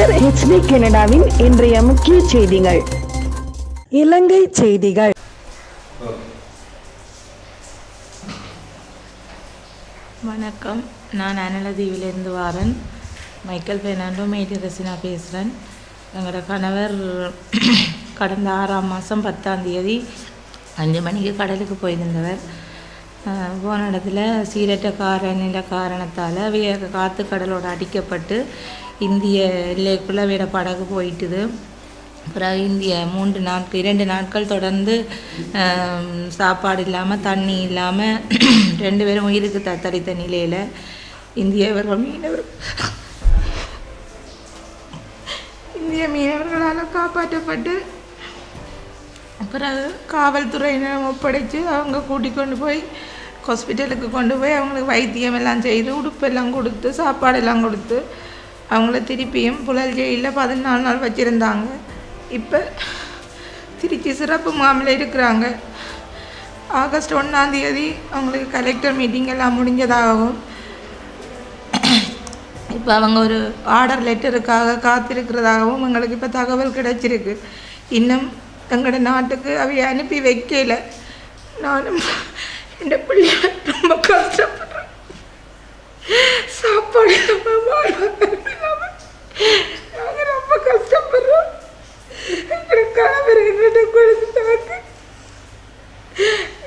கலைஞர் HD கனடாவின் இன்றைய முக்கிய செய்திகள். இலங்கை செய்திகள். வணக்கம், நான் அனலதீவிலிருந்து வாரன். மைக்கேல் பெர்னாண்டோ மேட்டிரசினா பேசுகிறேன். எங்களோட கணவர் கடந்த 6ஆம் மாதம் 10ஆம் தேதி 5 மணிக்கு கடலுக்கு போயிருந்தவர். போன இடத்துல சீரற்ற காலநிலை காரணத்தால் காற்று கடலோடு அடிக்கப்பட்டு இந்திய எல்லைக்குள்ளே வேற படகு போயிட்டுது. அப்புறம் இந்திய 2 நாட்கள் தொடர்ந்து சாப்பாடு இல்லாமல் தண்ணி இல்லாமல் 2 பேரும் உயிருக்கு தத்தளித்த நிலையில் இந்திய மீனவர்களால் காப்பாற்றப்பட்டு பிறகு காவல்துறையினர் ஒப்படைச்சு அவங்க கூட்டிக் கொண்டு போய் ஹாஸ்பிட்டலுக்கு கொண்டு போய் அவங்களுக்கு வைத்தியம் எல்லாம் செய்து உடுப்பெல்லாம் கொடுத்து சாப்பாடெல்லாம் கொடுத்து அவங்கள திருப்பியும் புழல் ஜெயிலில் 14 நாள் வச்சுருந்தாங்க. இப்போ திருச்சி சிறப்பு முகாமில் இருக்கிறாங்க. ஆகஸ்ட் 1ஆம் தேதி அவங்களுக்கு கலெக்டர் மீட்டிங் எல்லாம் முடிஞ்சதாகவும் இப்போ அவங்க ஒரு ஆர்டர் லெட்டருக்காக காத்திருக்கிறதாகவும் எங்களுக்கு இப்போ தகவல் கிடைச்சிருக்கு. இன்னும் எங்களோட நாட்டுக்கு அவை அனுப்பி வைக்கல. நானும் என் பிள்ளைய ரொம்ப கஷ்டப்படுறேன். சாப்பாடு நாங்கள் ரொம்ப கஷ்டப்படுறோம். எங்களோட கணவர் எங்கள்கிட்ட கொடுத்துட்டாங்க.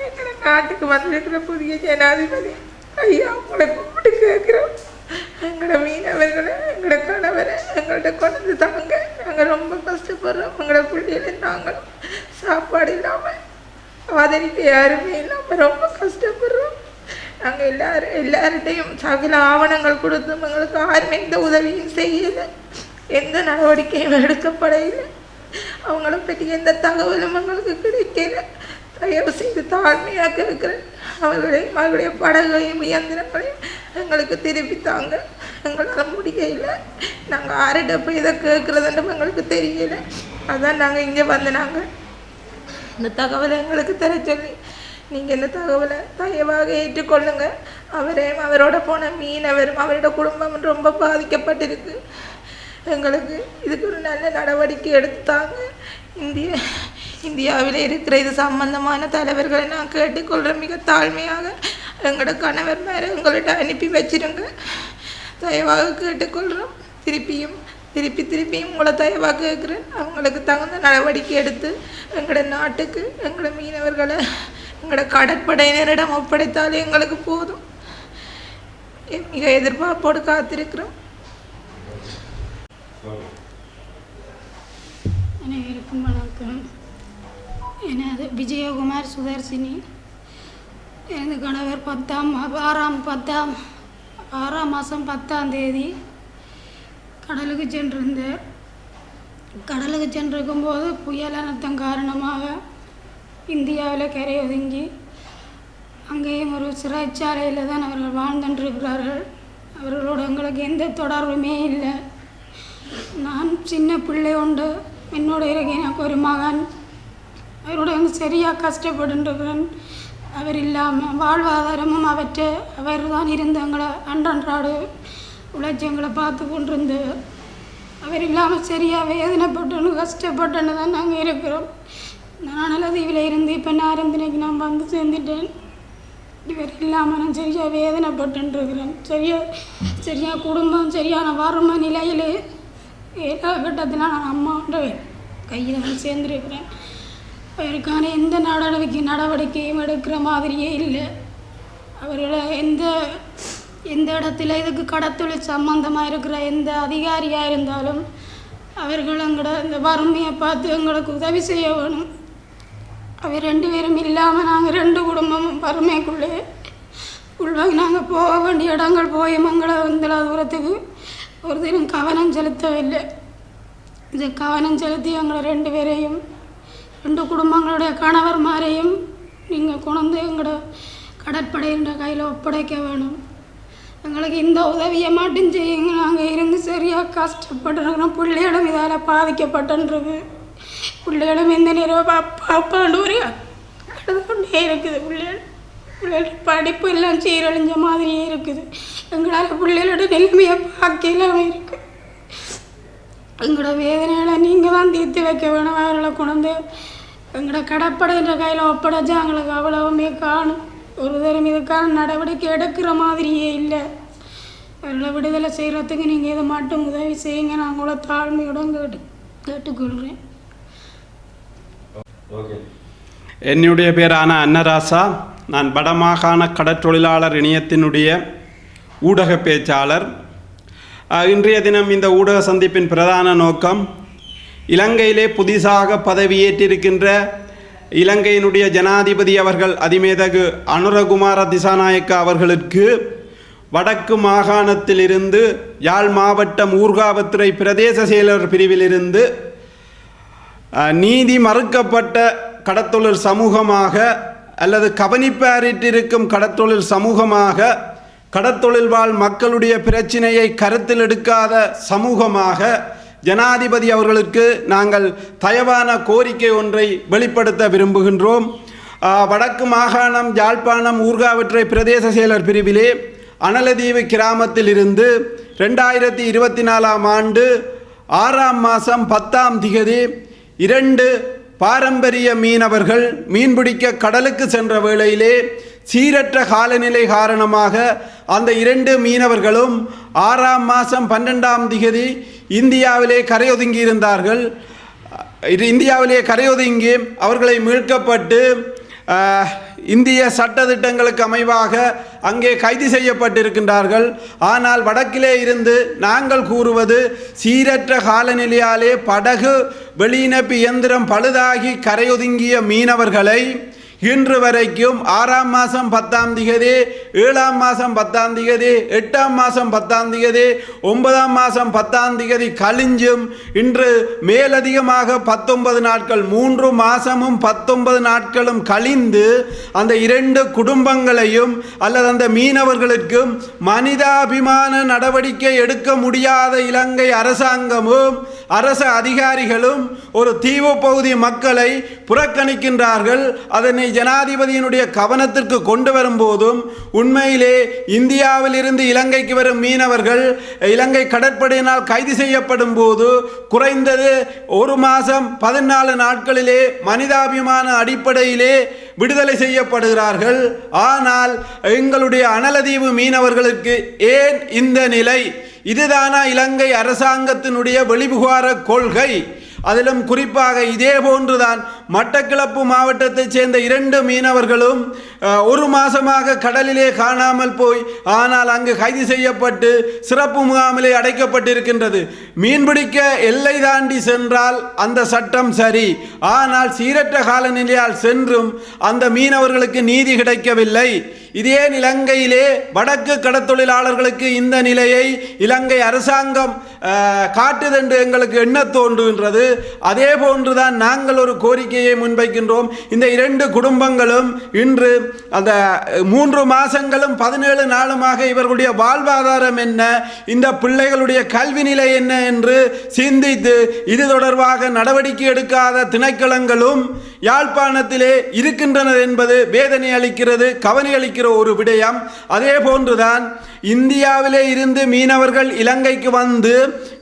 எங்களோட நாட்டுக்கு வந்திருக்கிற புதிய ஜனாதிபதி ஐயா உங்களை கூப்பிட்டு கேட்குறோம். எங்களோட மீனவர்களை எங்களோட கணவரை எங்கள்கிட்ட கொண்டு தாங்க. நாங்கள் ரொம்ப கஷ்டப்படுறோம். எங்களோட பிள்ளைகளை நாங்கள் சாப்பாடு இல்லாமல் ஆதரிக்க யாருமே இல்லாமல் ரொம்ப கஷ்டப்படுறோம். நாங்கள் எல்லார்கிட்டையும் சகல ஆவணங்கள் கொடுத்தும் எங்களுக்கு யாருமே எந்த உதவியும் செய்யலை, எந்த நடவடிக்கையும் எடுக்கப்படையில்லை. அவங்கள பற்றி எந்த தகவலும் எங்களுக்கு கிடைக்கல. தயவு செய்து தாழ்மையாக கேட்குறேன். அவர்களுடைய படகையும் இயந்திரங்களையும் எங்களுக்கு திருப்பித்தாங்க. எங்களால் முடியல. நாங்கள் யார்கிட்ட போய் இதை கேட்குறதுன்னு எங்களுக்கு தெரியல. அதான் நாங்கள் இங்கே நாங்கள் இந்த தகவலை எங்களுக்கு தர சொல்லி நீங்கள் இந்த தகவலை தயவாக ஏற்றுக்கொள்ளுங்க. அவரையும் அவரோட போன மீனவரும் அவரோட குடும்பம் ரொம்ப பாதிக்கப்பட்டிருக்கு. எங்களுக்கு இதுக்கு ஒரு நல்ல நடவடிக்கை எடுத்தாங்க. இந்தியாவில் இருக்கிற இது சம்பந்தமான தலைவர்களை நான் கேட்டுக்கொள்கிறேன். மிக தாழ்மையாக எங்களோட கணவர் மேலே எங்கள்கிட்ட அனுப்பி வச்சிருங்க. தயவாக கேட்டுக்கொள்கிறோம். திருப்பியும் உங்களை தயவாக கேட்குறேன். அவங்களுக்கு தகுந்த நடவடிக்கை எடுத்து எங்களோட நாட்டுக்கு எங்களோட மீனவர்களை எங்களோட கடற்படையினரிடம் ஒப்படைத்தாலே எங்களுக்கு போதும். மிக எதிர்பார்ப்போடு காத்திருக்கிறோம். அனைவருக்கும் வணக்கம். எனது விஜயகுமார் சுதர்சினி. எனது கணவர் 6ஆம் மாதம் 10ஆம் தேதி கடலுக்கு சென்றிருந்தார். கடலுக்கு சென்றிருக்கும்போது புயல் அனர்த்தம் காரணமாக இந்தியாவில் கரை ஒதுங்கி அங்கேயும் ஒரு சிறைச்சாலையில் தான் அவர்கள் வாழ்ந்துட்டுருக்கிறார்கள். அவர்களோட எங்களுக்கு எந்த தொடர்புமே இல்லை. நான் சின்ன பிள்ளை உண்டு, என்னோட இருக்க எனக்கு ஒரு மகன். அவரோட சரியாக கஷ்டப்பட்டுருக்கிறேன். அவர் இல்லாமல் வாழ்வாதாரமும் அவர் தான் இருந்து எங்களை அன்றன்றாடு உழைச்சி எங்களை பார்த்து கொண்டிருந்து அவர் இல்லாமல் சரியாக வேதனைப்பட்டோன்னு கஷ்டப்பட்டோன்னு தான் நாங்கள் இருக்கிறோம். நான் நலதீவில் இருந்து இப்போ நாரந்தினைக்கு நான் வந்து சேர்ந்துட்டேன். இவர் இல்லாமல் நான் சரியாக வேதனைப்பட்டுருக்கிறேன். சரியாக குடும்பம் சரியான வறுமை நிலையில் ஏதோ கட்டத்தில் நான் அம்மான்ற கையில் வந்து சேர்ந்துருக்கிறேன். அவருக்கான எந்த நடவடிக்கையும் எடுக்கிற மாதிரியே இல்லை. அவர்களை எந்த இடத்துல இதுக்கு கடத்தொழில் சம்பந்தமாக இருக்கிற எந்த அதிகாரியாக இருந்தாலும் அவர்கள் எங்களோட இந்த வறுமையை பார்த்து எங்களுக்கு உதவி செய்ய வேணும். அவர் 2 பேரும் இல்லாமல் நாங்கள் 2 குடும்பமும் வறுமைக்குள்ளே உள்வாங்கி நாங்கள் போக வேண்டிய இடங்கள் போய் எங்களை இந்த தூரத்துக்கு ஒரு தினம் கவனம் செலுத்தவில்லை. இது கவனம் செலுத்தி எங்களை 2 பேரையும் 2 குடும்பங்களுடைய கணவர்மாரையும் நீங்கள் கொண்டு எங்களோட கடற்படையின்ற கையில் ஒப்படைக்க வேணும். எங்களுக்கு இந்த உதவியை மட்டும் செய்யுங்க. நாங்கள் இருந்து சரியாக கஷ்டப்பட்டுருக்கிறோம். பிள்ளைகளும் இதால் பாதிக்கப்பட்டுருக்கு. பிள்ளைகளும் எந்த நேரம் அப்பாண்டு ஒரு அழுது கொண்டே இருக்குது. பிள்ளைகள் படிப்பு எல்லாம் சீரழிஞ்ச மாதிரியே இருக்குது. எங்களால் பிள்ளைகளோட நிலைமையை பார்க்கலாம் இருக்குது. எங்களோட வேதனைகளை நீங்கள் தான் தீர்த்து வைக்க வேணும். அவர்களை கொண்டு எங்களோட கடற்படைன்ற கையில் ஒப்படைச்சா எங்களுக்கு அவ்வளவுமே காணும். ஒரு தரம் இதுக்கான நடவடிக்கை எடுக்கிற மாதிரியே இல்லை. அவர்களை விடுதலை செய்கிறதுக்கு நீங்கள் இதை மட்டும் உதவி செய்யுங்க. நான் உங்களை தாழ்மையுடன் கேட்டுக்கொள்கிறேன். என்னுடைய பேரான அன்னராசா. நான் வடமாகாண கடற்றொழிலாளர் இணையத்தினுடைய ஊடக பேச்சாளர். இன்றைய தினம் இந்த ஊடக சந்திப்பின் பிரதான நோக்கம் இலங்கையிலே புதிதாக பதவியேற்றிருக்கின்ற இலங்கையினுடைய ஜனாதிபதி அவர்கள் அதிமேதகு அனுரகுமார திசாநாயக்க அவர்களுக்கு வடக்கு மாகாணத்திலிருந்து யாழ் மாவட்டம் ஊர்காவத்துறை பிரதேச செயலர் பிரிவிலிருந்து நீதி மறுக்கப்பட்ட கடத்தொழில் சமூகமாக அல்லது கவனிப்பாரிட்டிருக்கும் கடத்தொழில் சமூகமாக, கடத்தொழில் வாழ் மக்களுடைய பிரச்சினையை கருத்தில் எடுக்காத சமூகமாக ஜனாதிபதி அவர்களுக்கு நாங்கள் தயவான கோரிக்கை ஒன்றை வெளிப்படுத்த விரும்புகின்றோம். வடக்கு மாகாணம் யாழ்ப்பாணம் ஊர்காவற்றை பிரதேச செயலர் பிரிவிலே அனலதீவு கிராமத்தில் இருந்து 2024 ஆண்டு 6ஆம் மாதம் 10ஆம் திகதி 2 பாரம்பரிய மீனவர்கள் மீன்பிடிக்க கடலுக்கு சென்ற வேளையிலே சீரற்ற காலநிலை காரணமாக அந்த 2 மீனவர்களும் 6ஆம் மாதம் 12ஆம் திகதி இந்தியாவிலே கரையொதுங்கி இருந்தார்கள். இந்தியாவிலே கரையொதுங்கி அவர்களை மீட்கப்பட்டு இந்திய சட்டதிட்டங்களுக்கு அமைவாக அங்கே கைது செய்யப்பட்டிருக்கின்றார்கள். ஆனால் வடக்கிலே இருந்து நாங்கள் கூறுவது, சீரற்ற காலநிலையாலே படகு வெளியினப்பு இயந்திரம் பழுதாகி கரையொதுங்கிய மீனவர்களை இன்று வரைக்கும் 6ஆம் மாதம் 10ஆம் திகதி, 7ஆம் மாதம் 10ஆம் திகதி, 8ஆம் மாதம் 10ஆம் திகதி, 9ஆம் மாதம் 10ஆம் திகதி கழிஞ்சும் இன்று மேலதிகமாக 19 நாட்கள், 3 மாதமும் 19 நாட்களும் கழிந்து அந்த 2 குடும்பங்களையும் அல்லது அந்த மீனவர்களுக்கும் மனிதாபிமான நடவடிக்கை எடுக்க முடியாத இலங்கை அரசாங்கமும் அரச அதிகாரிகளும் ஒரு தீவு பகுதி மக்களை புறக்கணிக்கின்றார்கள். அதனை ஜனாதிபதியினுடைய கவனத்திற்கு கொண்டு வரும்போதும் உண்மையிலே இந்தியாவில் இருந்து இலங்கைக்கு வரும் மீனவர்கள் இலங்கை கடற்படையினால் கைது செய்யப்படும் போது குறைந்தது 1 மாதம் 14 நாட்களிலே மனிதாபிமான அடிப்படையிலே விடுதலை செய்யப்படுகிறார்கள். ஆனால் எங்களுடைய அனலதீவு மீனவர்களுக்கு ஏன் இந்த நிலை? இதுதானா இலங்கை அரசாங்கத்தினுடைய வெளிவிவகார கொள்கை? அதிலும் குறிப்பாக இதே போன்றுதான் மட்டக்களப்பு மாவட்டத்தைச் சேர்ந்த 2 மீனவர்களும் 1 மாதமாக கடலிலே காணாமல் போய் ஆனால் அங்கு கைது செய்யப்பட்டு சிறப்பு முகாமிலே அடைக்கப்பட்டிருக்கின்றது. மீன்பிடிக்க எல்லை தாண்டி சென்றால் அந்த சட்டம் சரி, ஆனால் சீரற்ற காலநிலையால் சென்றும் அந்த மீனவர்களுக்கு நீதி கிடைக்கவில்லை. இதே இலங்கையிலே வடக்கு கடத்தொழிலாளர்களுக்கு இந்த நிலையை இலங்கை அரசாங்கம் காட்டுதென்று எங்களுக்கு எண்ண தோன்றுகின்றது. அதே போன்றுதான் நாங்கள் ஒரு கோரிக்கையை முன்வைக்கின்றோம். இந்த 2 குடும்பங்களும் இன்று அந்த 3 மாதங்களும் 17 நாளுமாக இவர்களுடைய வாழ்வாதாரம் என்ன, இந்த பிள்ளைகளுடைய கல்வி நிலை என்ன என்று சிந்தித்து இது தொடர்பாக நடவடிக்கை எடுக்காத திணைக்களங்களும் யாழ்ப்பாணத்திலே இருக்கின்றனர் என்பது வேதனை அளிக்கிறது, கவலை அளிக்கிறது ஒரு விடயம். அதே போன்றுதான் இந்தியாவிலே இருந்து மீனவர்கள் இலங்கைக்கு வந்து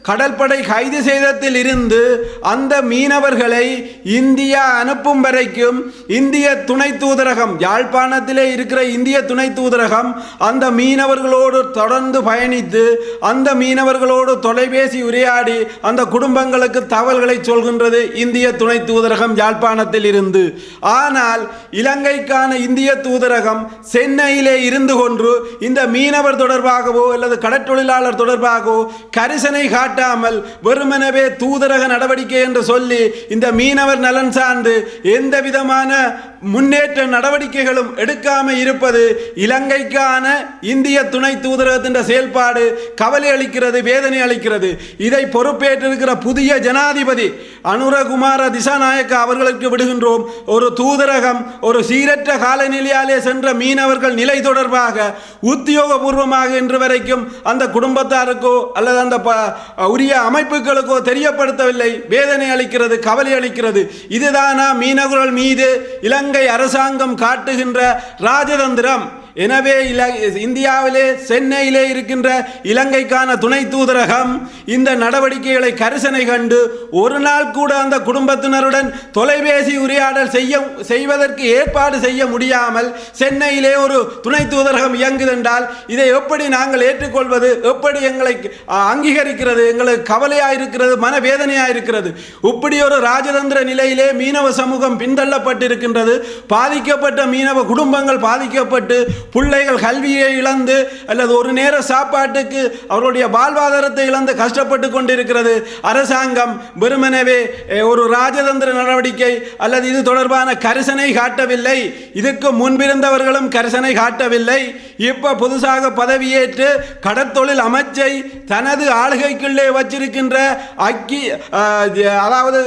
கடற்படை கைது செய்ததில் இருந்து அந்த மீனவர்களை இந்தியா அனுப்பும் வரைக்கும் இந்திய துணை தூதரகம், யாழ்ப்பாணத்திலே இருக்கிற இந்திய துணை தூதரகம் அந்த மீனவர்களோடு தொடர்ந்து பயணித்து அந்த மீனவர்களோடு தொலைபேசி உரையாடி அந்த குடும்பங்களுக்கு தகவல்களை சொல்கின்றது இந்திய துணை தூதரகம் யாழ்ப்பாணத்தில் இருந்து. ஆனால் இலங்கைக்கான இந்திய தூதரகம் சென்னையிலே இருந்து கொண்டு இந்த மீனவர் தொடர்பாகவோ அல்லது கடற்றொழிலாளர் தொடர்பாகவோ கரிசனை காட்டாமல் வெறுமனவே தூதரக நடவடிக்கை என்று சொல்லி இந்த மீனவர் நலன் சார்ந்து எந்த விதமான முன்னேற்ற நடவடிக்கைகளும் எடுக்காமல் இருப்பது இலங்கைக்கான இந்திய துணை தூதரகத்தின் செயல்பாடு கவலை அளிக்கிறது, வேதனை அளிக்கிறது. இதை பொறுப்பேற்றிருக்கிற புதிய ஜனாதிபதி அனுரகுமார திசாநாயக்க அவர்களுக்கு விடுகின்றோம். ஒரு தூதரகம் ஒரு சீரற்ற காலநிலையாலே சென்ற மீனவர்கள் நிலை தொடர்பாக உத்தியோகபூர்வமாக இன்று வரைக்கும் அந்த குடும்பத்தாருக்கோ அல்லது அந்த உரிய அமைப்புகளுக்கோ தெரியப்படுத்தவில்லை. வேதனை அளிக்கிறது, கவலை அளிக்கிறது. இதுதானா மீனவர்கள் மீது இலங்கை அரசாங்கம் காட்டுகின்ற ராஜதந்திரம்? எனவே இந்தியாவிலே சென்னையிலே இருக்கின்ற இலங்கைக்கான துணை தூதரகம் இந்த நடவடிக்கைகளை கரிசனை கண்டு ஒரு நாள் கூட அந்த குடும்பத்தினருடன் தொலைபேசி உரையாடல் செய்வதற்கு ஏற்பாடு செய்ய முடியாமல் சென்னையிலே ஒரு துணை தூதரகம் இயங்குதென்றால் இதை எப்படி நாங்கள் ஏற்றுக்கொள்வது, எப்படி எங்களை அங்கீகரிக்கிறது? எங்களுக்கு கவலையாயிருக்கிறது, மனவேதனையாயிருக்கிறது. இப்படி ஒரு ராஜதந்திர நிலையிலே மீனவ சமூகம் பின்தள்ளப்பட்டிருக்கின்றது. பாதிக்கப்பட்ட மீனவ குடும்பங்கள் பாதிக்கப்பட்டு பிள்ளைகள் கல்வியை இழந்து அல்லது ஒரு நேர சாப்பாட்டுக்கு அவருடைய வாழ்வாதாரத்தை இழந்து கஷ்டப்பட்டு கொண்டிருக்கிறது. அரசாங்கம் வெறுமனவே ஒரு ராஜதந்திர நடவடிக்கை அல்லது இது தொடர்பான கரிசனை காட்டவில்லை. இதுக்கு முன்பிருந்தவர்களும் கரிசனை காட்டவில்லை. இப்ப புதுசாக பதவியேற்று கடற்தொழில் அமைச்சை தனது ஆளுகைக்குள்ளே வச்சிருக்கின்ற அதாவது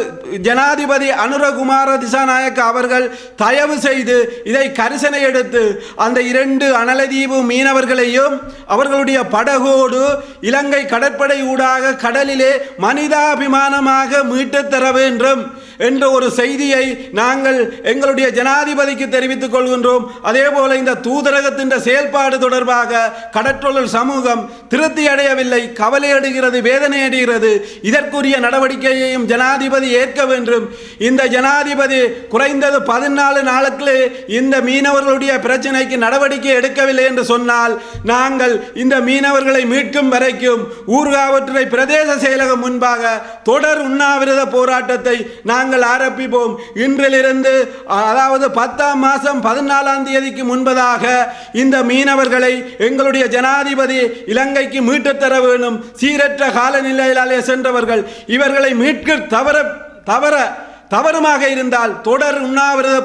ஜனாதிபதி அனுரகுமார திசாநாயக்க அவர்கள் தயவு செய்து இதை கரிசனை எடுத்து அந்த 2 அனலதீவு மீனவர்களையும் அவர்களுடைய படகோடு இலங்கை கடற்படை ஊடாக கடலிலே மனிதாபிமானமாக மீட்டுத் தர வேண்டும் என்ற ஒரு செய்தியை நாங்கள் எங்களுடைய ஜனாதிபதிக்கு தெரிவித்துக் கொள்கின்றோம். அதே போல இந்த தூதரகத்தின் செயல்பாடு தொடர்பாக கடற்றொழில் சமூகம் திருப்தி அடையவில்லை, கவலை அடைகிறது, வேதனை அடைகிறது. இதற்குரிய நடவடிக்கையையும் ஜனாதிபதி ஏற்க வேண்டும். இந்த ஜனாதிபதி குறைந்தது 14 நாளுக்குள்ளே இந்த மீனவர்களுடைய பிரச்சனைக்கு நடவடிக்கை எடுக்கவில்லை என்று சொன்னால் நாங்கள் இந்த மீனவர்களை மீட்கும் வரைக்கும் ஊர்காவற்றுறை பிரதேச செயலகம் முன்பாக தொடர் உண்ணாவிரத போராட்டத்தை நாங்கள் ஆரம்பிப்போம். இன்றிலிருந்து அதாவது 10ஆம் மாதம் 14ஆம் தேதிக்கு முன்பதாக இந்த மீனவர்களை எங்களுடைய ஜனாதிபதி இலங்கைக்கு மீட்டுத் தர வேண்டும். சீரற்ற காலநிலையிலே சென்றவர்கள் இவர்களை மீட்க தவறுமாக இருந்தால் தொடர் உண்ணாவிரத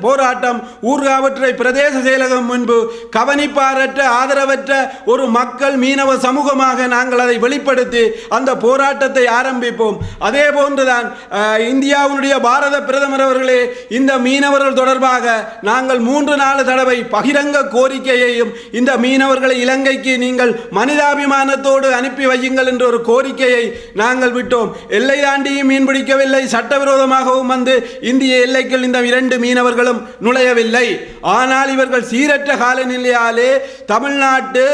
போராட்டம் ஊர்காவற்றுறை பிரதேச செயலகம் முன்பு கவனிப்பாரற்ற ஆதரவற்ற ஒரு மக்கள் மீனவ சமூகமாக நாங்கள் அதை வெளிப்படுத்தி அந்த போராட்டத்தை ஆரம்பிப்போம். அதே போன்றுதான் இந்தியாவுடைய பாரத பிரதமர் அவர்களே இந்த மீனவர்கள் தொடர்பாக நாங்கள் 3-4 தடவை பகிரங்க கோரிக்கையையும் இந்த மீனவர்களை இலங்கைக்கு நீங்கள் மனிதாபிமானத்தோடு அனுப்பி வையுங்கள் என்ற ஒரு கோரிக்கையை நாங்கள் விட்டோம். எல்லை தாண்டியும் மீன்பிடிக்கவில்லை, சட்டவிரோதமாக வந்து இந்திய எல்லைக்குள் இந்த 2 மீனவர்களும் நுழையவில்லை. ஆனால் இவர்கள் சீரற்ற காலநிலையாலே தமிழ்நாட்டு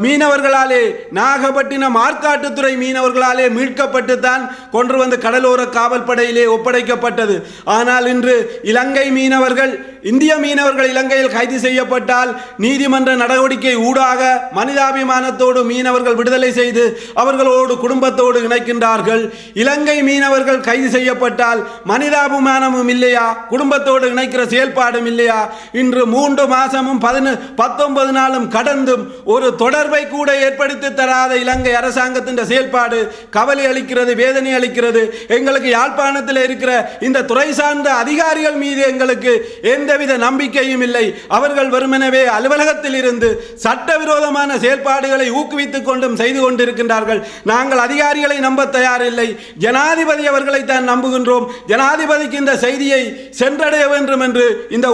மீனவர்களாலே நாகப்பட்டினம் ஆற்காட்டுத்துறை மீனவர்களாலே மீட்கப்பட்டுத்தான் கொண்டு வந்து கடலோர காவல்படையிலே ஒப்படைக்கப்பட்டது. ஆனால் இன்று இலங்கை மீனவர்கள், இந்திய மீனவர்கள் இலங்கையில் கைது செய்யப்பட்டால் நீதிமன்ற நடவடிக்கை ஊடாக மனிதாபிமானத்தோடு மீனவர்கள் விடுதலை செய்து அவர்களோடு குடும்பத்தோடு இணைக்கின்றார்கள். இலங்கை மீனவர்கள் கைது செய்யப்பட்டால் மனிதாபிமானமும் இல்லையா, குடும்பத்தோடு இணைக்கிற செயல்பாடும் இல்லையா? இன்று 3 மாதமும் 19 நாளும் கடந்தும் ஒரு தொடர்பை கூட ஏற்படுத்தி தராத இலங்கை அரசாங்கத்தின் செயல்பாடு கவலை அளிக்கிறது, வேதனை அளிக்கிறது. எங்களுக்கு யாழ்ப்பாணத்தில் இருக்கிற இந்த துறை சார்ந்த அதிகாரிகள் மீது எங்களுக்கு எந்தவித நம்பிக்கையும் இல்லை. அவர்கள் வெறுமனவே அலுவலகத்தில் இருந்து சட்டவிரோதமான செயல்பாடுகளை ஊக்குவித்துக் கொண்டும் செய்து கொண்டிருக்கின்றார்கள். நாங்கள் அதிகாரிகளை நம்ப தயாரில்லை, ஜனாதிபதி அவர்களை தான் நம்புகின்றோம். ஜனாதிபதிக்கு இந்த செய்தியை சென்றடைய வேண்டும் என்று இந்த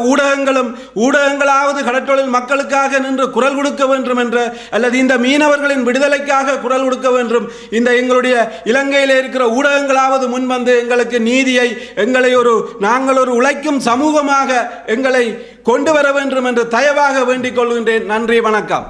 ஊடகங்களாவது கடற்றொழில் மக்களுக்காக நின்று குரல் கொடுக்க வேண்டும் என்ற, அல்லது இந்த மீனவர்களின் விடுதலைக்காக குரல் கொடுக்க வேண்டும். இந்த எங்களுடைய இலங்கையில் இருக்கிற ஊடகங்களாவது முன்வந்து எங்களுக்கு நீதியை, நாங்கள் ஒரு உழைக்கும் சமூகமாக எங்களை கொண்டு வர வேண்டும் என்று தயவாக வேண்டிக் கொள்கின்றேன். நன்றி, வணக்கம்.